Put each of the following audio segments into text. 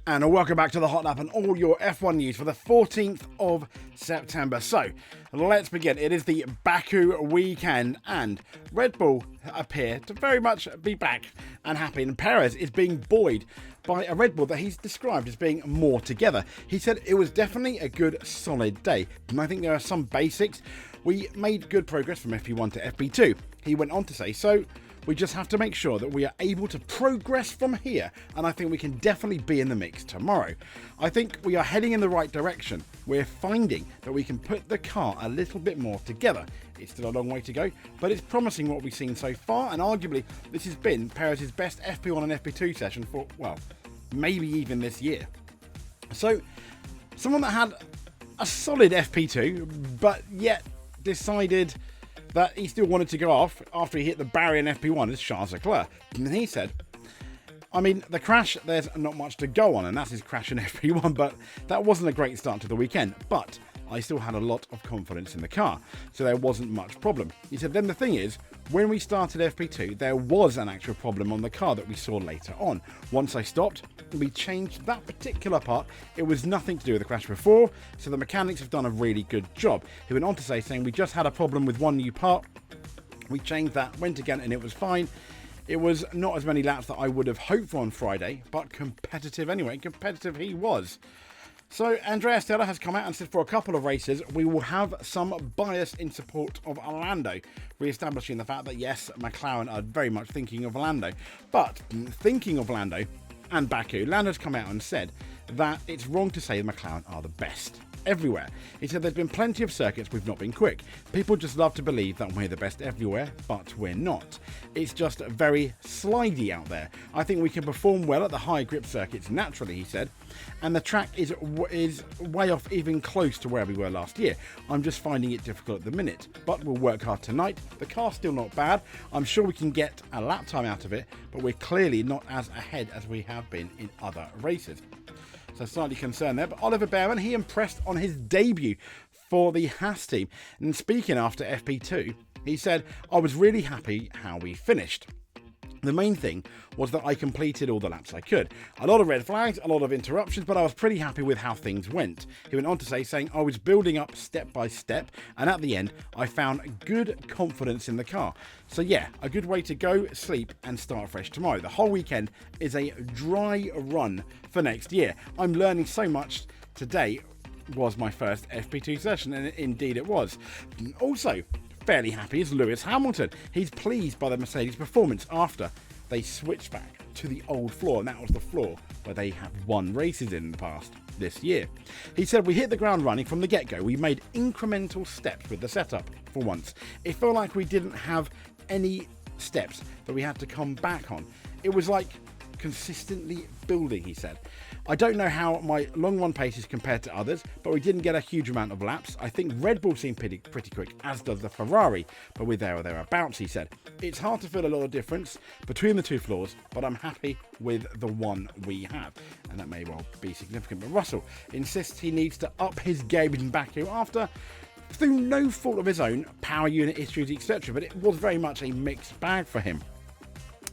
And welcome back to the Hot Lap and all your F1 news for the 14th of September. So, let's begin. It is the Baku weekend and Red Bull appear to very much be back and happy. And Perez is being buoyed by a Red Bull that he's described as being more together. He said it was definitely a good, solid day. And I think there are some basics. We made good progress from FP1 to FP2. He went on to say, so we just have to make sure that we are able to progress from here, and I think we can definitely be in the mix tomorrow. I think we are heading in the right direction. We're finding that we can put the car a little bit more together. It's still a long way to go, but it's promising what we've seen so far, and arguably this has been Perez's best FP1 and FP2 session for, well, maybe even this year. So, someone that had a solid FP2, but yet decided that he still wanted to go off after he hit the barrier in FP1 is Charles Leclerc. And he said, I mean, the crash, there's not much to go on, and that's his crash in FP1, but that wasn't a great start to the weekend. But I still had a lot of confidence in the car, so there wasn't much problem. He said, then the thing is, when we started FP2, there was an actual problem on the car that we saw later on. Once I stopped, we changed that particular part. It was nothing to do with the crash before, so the mechanics have done a really good job. He went on to say, saying we just had a problem with one new part. We changed that, went again, and it was fine. It was not as many laps that I would have hoped for on Friday, but competitive anyway. Competitive he was. So Andrea Stella has come out and said for a couple of races we will have some bias in support of Orlando, re-establishing the fact that yes, McLaren are very much thinking of Orlando. But thinking of Orlando and Baku, Lando's come out and said that it's wrong to say the McLaren are the best everywhere. He said there's been plenty of circuits we've not been quick. People just love to believe that we're the best everywhere, but we're not. It's just very slidey out there. I think we can perform well at the high grip circuits naturally, he said, and the track is way off even close to where we were last year. I'm just finding it difficult at the minute, but we'll work hard tonight. The car's still not bad. I'm sure we can get a lap time out of it, but we're clearly not as ahead as we have been in other races. So slightly concerned there, but Oliver Behrman, he impressed on his debut for the Haas team. And speaking after FP2, he said, I was really happy how we finished. The main thing was that I completed all the laps I could. A lot of red flags, a lot of interruptions, but I was pretty happy with how things went. He went on to say, saying I was building up step by step, and at the end, I found good confidence in the car. So yeah, a good way to go, sleep, and start fresh tomorrow. The whole weekend is a dry run for next year. I'm learning so much. Today was my first FP2 session, and indeed it was. Also, fairly happy is Lewis Hamilton. He's pleased by the Mercedes performance after they switched back to the old floor, and that was the floor where they have won races in the past this year. He said, we hit the ground running from the get-go. We made incremental steps with the setup for once. It felt like we didn't have any steps that we had to come back on. It was like consistently building, he said. I don't know how my long run pace is compared to others, but we didn't get a huge amount of laps. I think Red Bull seemed pretty quick, as does the Ferrari, but we're there or thereabouts, he said. It's hard to feel a lot of difference between the two floors, but I'm happy with the one we have, and that may well be significant. But Russell insists he needs to up his game in Baku after, through no fault of his own, power unit issues, etc., but it was very much a mixed bag for him.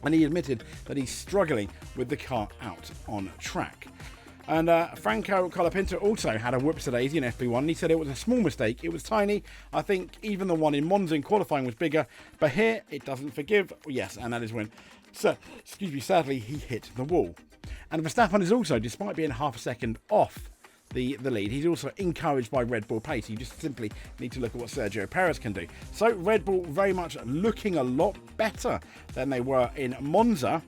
And he admitted that he's struggling with the car out on track. And Franco Colapinto also had a whoops-a-daisy in FP1. He said it was a small mistake. It was tiny. I think even the one in Monza in qualifying was bigger. But here, it doesn't forgive. Yes, and that is when, sadly, he hit the wall. And Verstappen is also, despite being half a second off the lead, he's also encouraged by Red Bull pace. You just simply need to look at what Sergio Perez can do. So Red Bull very much looking a lot better than they were in Monza.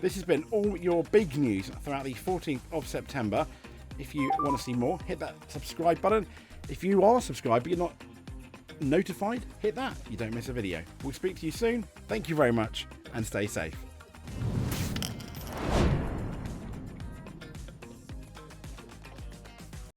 This has been all your big news throughout the 14th of September. If you want to see more, hit that subscribe button. If you are subscribed but you're not notified, hit that. You don't miss a video. We'll speak to you soon. Thank you very much and stay safe.